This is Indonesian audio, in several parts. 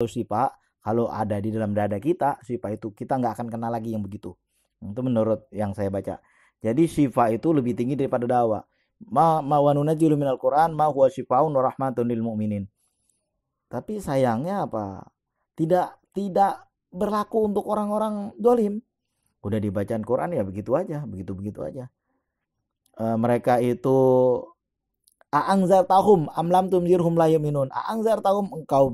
syifa, kalau ada di dalam dada kita, syifa itu kita nggak akan kenal lagi yang begitu. Itu menurut yang saya baca. Jadi syifa itu lebih tinggi daripada dawa. Ma wa nunazzilu minal Qur'an ma huwa syifaun wa rahmatun lil mu'minin. Tapi sayangnya apa? Tidak berlaku untuk orang-orang dolim. Udah dibacaan Quran ya begitu aja, begitu aja. Mereka itu a'angzar tahum amlam tumzirhum la yu'minun. A'angzar tahum engkau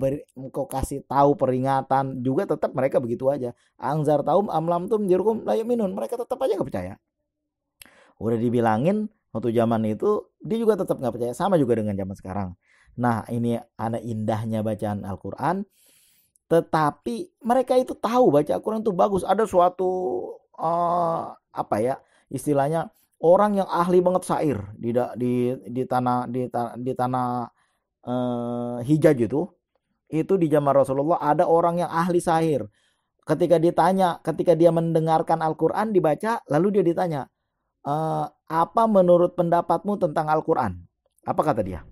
kasih tahu peringatan juga tetap mereka begitu aja. A'angzar tahum amlam tumzirhum la yu'minun. Mereka tetap aja enggak percaya. Udah dibilangin waktu zaman itu dia juga tetap enggak percaya. Sama juga dengan zaman sekarang. Nah, ini ada indahnya bacaan Al-Qur'an. Tetapi mereka itu tahu baca Al-Quran itu bagus. Ada suatu apa ya istilahnya orang yang ahli banget syair di tanah Hijaz itu di zaman Rasulullah ada orang yang ahli syair. Ketika dia mendengarkan Al-Quran dibaca, lalu dia ditanya, apa menurut pendapatmu tentang Al-Quran? Apa kata dia?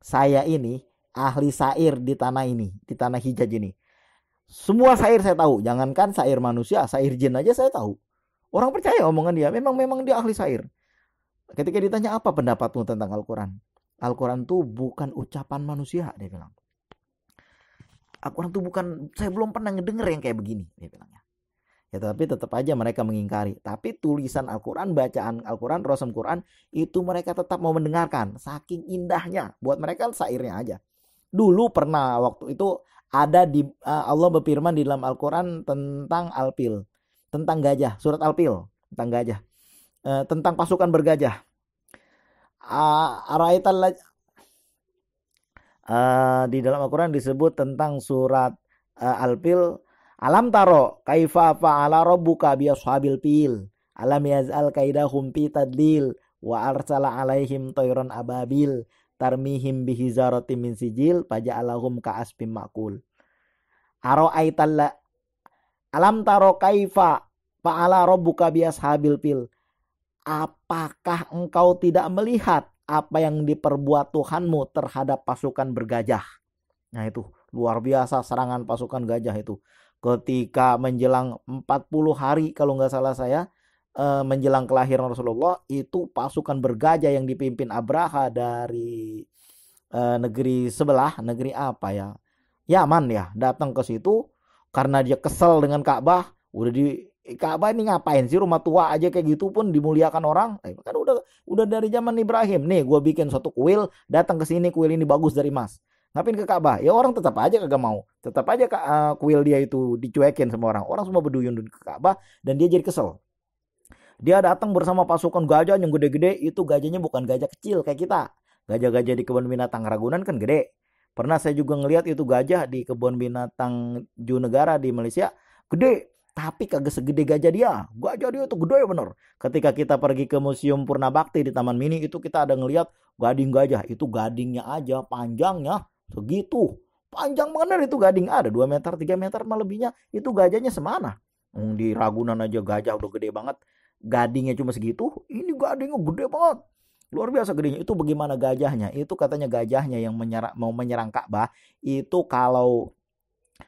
Saya ini ahli syair di tanah Hijaz ini. Semua syair saya tahu, jangankan syair manusia, syair jin aja saya tahu. Orang percaya omongan dia, memang dia ahli syair. Ketika ditanya apa pendapatmu tentang Al-Quran? Al-Quran itu bukan ucapan manusia, dia bilang. Al-Quran itu bukan, saya belum pernah ngedenger yang kayak begini, dia bilangnya. Ya, tapi tetap aja mereka mengingkari. Tapi tulisan Al-Quran, bacaan Al-Quran, rosam Quran, itu mereka tetap mau mendengarkan. Saking indahnya, buat mereka syairnya aja. Dulu pernah waktu itu ada di Allah berfirman di dalam Al-Quran tentang Al-Fil, tentang gajah, surat Al-Fil tentang gajah, tentang pasukan bergajah. Di dalam Al-Quran disebut tentang surat Al-Fil, alam taro kaifa fa'ala rabbuka bi ashabil fil alam yaz'al kaidahum fi tadlil wa arsala alaihim tayran ababil tarmihim bihizaratin min sijil faja'alahum ka'asfim ma'kul. Alam taro kaifa fa'ala rabbuka bi ashabil fil. Apakah engkau tidak melihat apa yang diperbuat Tuhanmu terhadap pasukan bergajah? Nah, itu luar biasa serangan pasukan gajah itu. Ketika menjelang 40 hari kalau nggak salah saya, menjelang kelahiran Rasulullah, itu pasukan bergajah yang dipimpin Abraha dari negeri sebelah, negeri apa ya? Yaman ya, datang ke situ karena dia kesel dengan Ka'bah. Udah di Ka'bah ini ngapain sih, rumah tua aja kayak gitu pun dimuliakan orang. Kan udah dari zaman Ibrahim. Nih, gua bikin suatu kuil, datang ke sini, kuil ini bagus dari emas. Ngapain ke Ka'bah? Ya orang tetap aja kagak mau. Tetap aja kuil dia itu dicuekin sama orang. Orang semua berduyun ke Ka'bah dan dia jadi kesel. Dia datang bersama pasukan gajah yang gede-gede. Itu gajahnya bukan gajah kecil kayak kita. Gajah-gajah di kebun binatang Ragunan kan gede. Pernah saya juga ngelihat itu gajah di kebun binatang Junegara di Malaysia. Gede. Tapi kagak segede gajah dia. Gajah dia itu gede bener. Ketika kita pergi ke Museum Purnabakti di Taman Mini, itu kita ada ngelihat gading gajah. Itu gadingnya aja panjangnya segitu. Panjang bener itu gading. Ada 2 meter, 3 meter lebihnya. Itu gajahnya semana. Di Ragunan aja gajah udah gede banget. Gadingnya cuma segitu. Ini gadingnya gede banget. Luar biasa gedenya. Itu bagaimana gajahnya? Itu katanya gajahnya yang mau menyerang Ka'bah. Itu kalau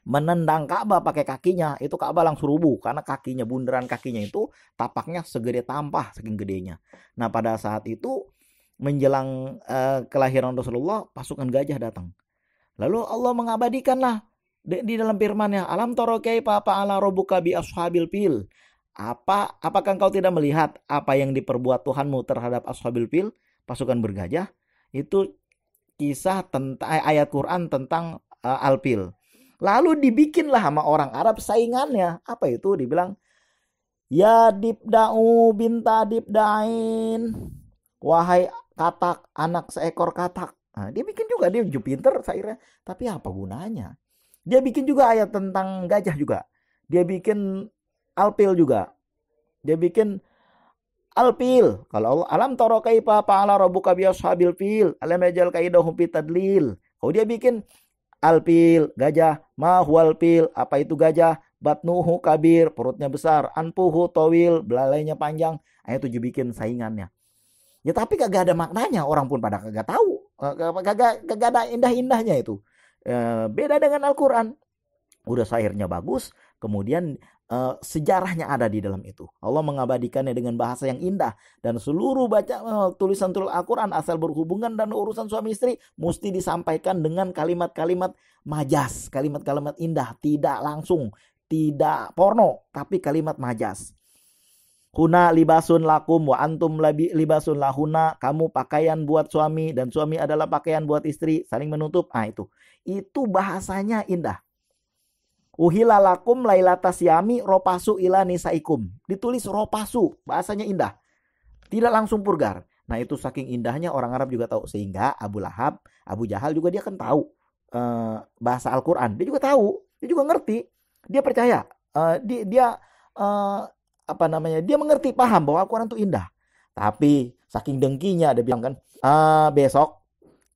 menendang Ka'bah pakai kakinya, itu Ka'bah langsung rubuh. Karena kakinya, bundaran kakinya itu tapaknya segede tampah saking gedenya. Nah, pada saat itu menjelang kelahiran Rasulullah, pasukan gajah datang. Lalu Allah mengabadikanlah di dalam firman-Nya, alam taro kaifa fa'ala rabbuka bi ashabil fil. Apakah engkau tidak melihat apa yang diperbuat Tuhanmu terhadap ashabil fil, pasukan bergajah? Itu kisah tentang ayat Quran tentang Al-Fil. Lalu dibikinlah sama orang Arab saingannya. Apa itu? Dibilang, ya dibda'u binta dibda'in. Wahai katak, anak seekor katak. Nah, dia bikin juga, dia pinter syairnya. Tapi apa gunanya? Dia bikin juga ayat tentang gajah juga. Dia bikin Al-Fil juga. Dia bikin Al-Fil. Kalau alam taro kaifa fa'ala rabbuka bi ashabil fil. Alam yaj'al kaidahum fi tadlil. Kalau dia bikin Al-Fil, gajah. Ma huwal fil, apa itu gajah? Batnuhu kabir, perutnya besar. Anpuhu tawil, belalainya panjang. Itu dibikin saingannya. Ya tapi kagak ada maknanya, orang pun pada kagak tahu. Kagak ada indah-indahnya itu. Beda dengan Al-Quran. Udah syairnya bagus, kemudian sejarahnya ada di dalam itu. Allah mengabadikannya dengan bahasa yang indah, dan seluruh tulisan Al-Quran asal berhubungan dan urusan suami istri mesti disampaikan dengan kalimat-kalimat majas, kalimat-kalimat indah, tidak langsung, tidak porno, tapi kalimat majas. Huna libasun lakum wa antum libasun lahuna. Kamu pakaian buat suami dan suami adalah pakaian buat istri, saling menutup. Itu bahasanya indah. Uhila lakum lailatas yami ropasu ila nisaikum. Ditulis ropasu, bahasanya indah. Tidak langsung purgar. Nah, itu saking indahnya orang Arab juga tahu. Sehingga Abu Lahab, Abu Jahal juga dia kan tahu bahasa Al-Quran. Dia juga tahu, dia juga ngerti. Dia percaya. Dia mengerti, paham bahwa Al-Quran itu indah. Tapi saking dengkinya dia bilang kan, besok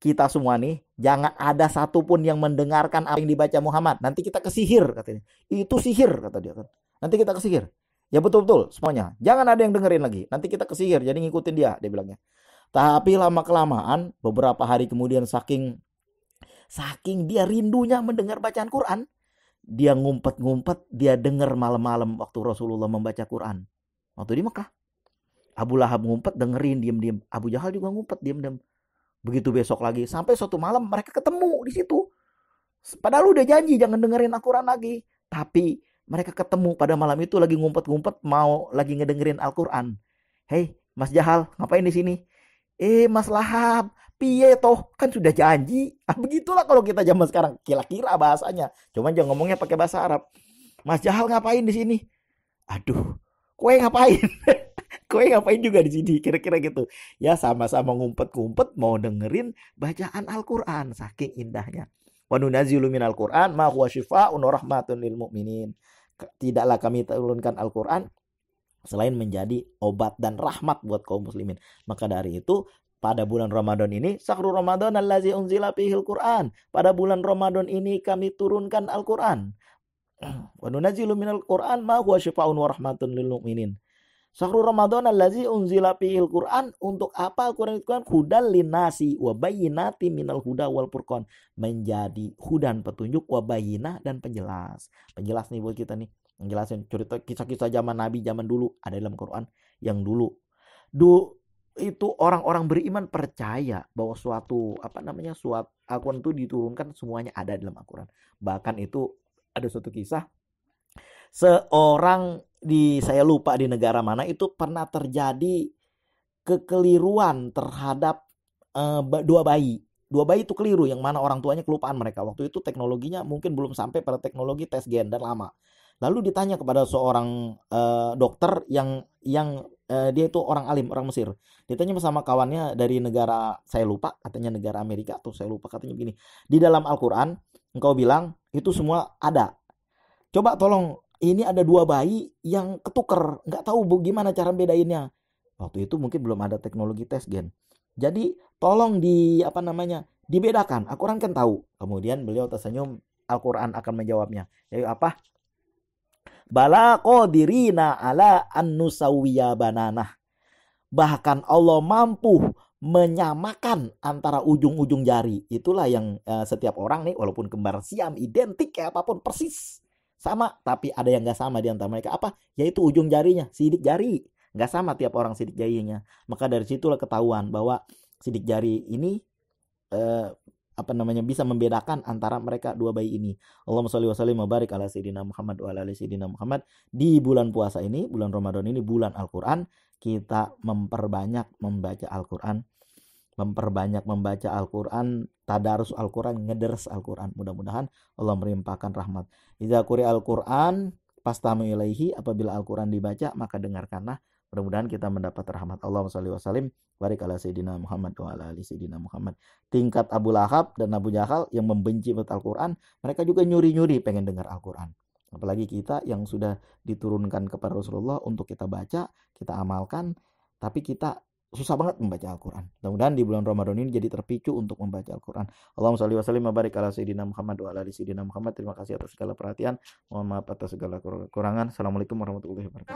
kita semua nih, jangan ada satupun yang mendengarkan apa yang dibaca Muhammad. Nanti kita kesihir, katanya. Itu sihir, kata dia kan. Nanti kita kesihir. Ya betul-betul semuanya. Jangan ada yang dengerin lagi. Nanti kita kesihir, jadi ngikutin dia bilangnya. Tapi lama-kelamaan, beberapa hari kemudian saking dia rindunya mendengar bacaan Quran, dia ngumpet-ngumpet, dia dengar malam-malam waktu Rasulullah membaca Quran. Waktu di Mekah. Abu Lahab ngumpet, dengerin diam-diam. Abu Jahal juga ngumpet diam-diam. Begitu besok lagi, sampai suatu malam mereka ketemu di situ. Padahal udah janji jangan dengerin Al-Quran lagi. Tapi mereka ketemu pada malam itu lagi ngumpet-ngumpet mau lagi ngedengerin Al-Quran. Hei, Mas Jahal, ngapain di sini? Mas Lahab, piye toh, kan sudah janji. Begitulah kalau kita zaman sekarang, kira-kira bahasanya. Cuman jangan ngomongnya pakai bahasa Arab. Mas Jahal ngapain di sini? Aduh, kowe ngapain? Kowe ngapain juga di sini, kira-kira gitu. Ya sama-sama ngumpet-ngumpet mau dengerin bacaan Al-Quran, saking indahnya. Wa nunazzilu minal Qur'an ma huwa syifaa'un wa rahmatun lil mu'minin. Tidaklah kami turunkan Al-Quran selain menjadi obat dan rahmat buat kaum muslimin. Maka dari itu pada bulan Ramadan ini, syahrul Ramadan allazi unzila fihil Qur'an. Pada bulan Ramadan ini kami turunkan Al-Quran. Wa nunazzilu minal Qur'an ma huwa syifaa'un wa rahmatun lil mu'minin. Syahrul Ramadan allazi unzila fihil Qur'an. Untuk apa Al-Quran itu kan? Hudal linnasi wa bayyinati minal huda wal furqan. Menjadi hudan, petunjuk, wa bayyinah, dan penjelas. Penjelas nih buat kita nih. Menjelasin cerita kisah-kisah zaman Nabi zaman dulu ada dalam Quran. Yang dulu itu orang-orang beriman percaya bahwa suatu Al-Quran itu diturunkan semuanya ada dalam Al-Quran. Bahkan itu ada suatu kisah seorang saya lupa di negara mana itu pernah terjadi kekeliruan terhadap dua bayi. Dua bayi itu keliru, yang mana orang tuanya kelupaan mereka. Waktu itu teknologinya mungkin belum sampai pada teknologi tes gen dan lama. Lalu ditanya kepada seorang dokter yang dia itu orang alim, orang Mesir. Ditanya sama kawannya dari negara, saya lupa, katanya negara Amerika atau saya lupa, katanya begini. Di dalam Al-Quran engkau bilang itu semua ada. Coba tolong, ini ada dua bayi yang ketuker, nggak tahu gimana cara bedainnya. Waktu itu mungkin belum ada teknologi tes gen. Jadi tolong dibedakan. Al-Quran kan tahu. Kemudian beliau tersenyum, Al-Quran akan menjawabnya. Yaitu apa? Bala qadirina ala an-nusawwiya bananah. Bahkan Allah mampu menyamakan antara ujung-ujung jari. Itulah yang setiap orang nih, walaupun kembar siam, identik kayak apapun, persis sama, tapi ada yang gak sama di antara mereka. Apa? Yaitu ujung jarinya, sidik jari. Gak sama tiap orang sidik jarinya. Maka dari situlah ketahuan bahwa sidik jari ini bisa membedakan antara mereka dua bayi ini. Allahumma sholli wa sallim wa barik ala sayyidina Muhammad wa ala ali sayyidina Muhammad. Di bulan puasa ini, bulan Ramadan ini, bulan Al-Quran, kita memperbanyak membaca Al-Quran. Memperbanyak membaca Al-Quran, tadarus Al-Quran, ngeders Al-Quran. Mudah-mudahan Allah melimpahkan rahmat. Idza quri'al Quran fastami'u ilaihi. Apabila Al-Quran dibaca, maka dengarkanlah. Mudah-mudahan kita mendapat rahmat. Allahumma sholli wa sallim barik ala sayyidina Muhammad wa ala ali sayyidina Muhammad. Tingkat Abu Lahab dan Abu Jahal yang membenci Al-Quran, mereka juga nyuri-nyuri pengen dengar Al-Quran. Apalagi kita yang sudah diturunkan kepada Rasulullah untuk kita baca, kita amalkan, tapi kita susah banget membaca Al-Quran. Mudah-mudahan di bulan Ramadan ini jadi terpicu untuk membaca Al-Quran. Allahumma sholli wa sallim wa barik ala sayyidina Muhammad wa ala ali sayyidina Muhammad. Terima kasih atas segala perhatian. Mohon maaf atas segala kekurangan. Assalamualaikum warahmatullahi wabarakatuh.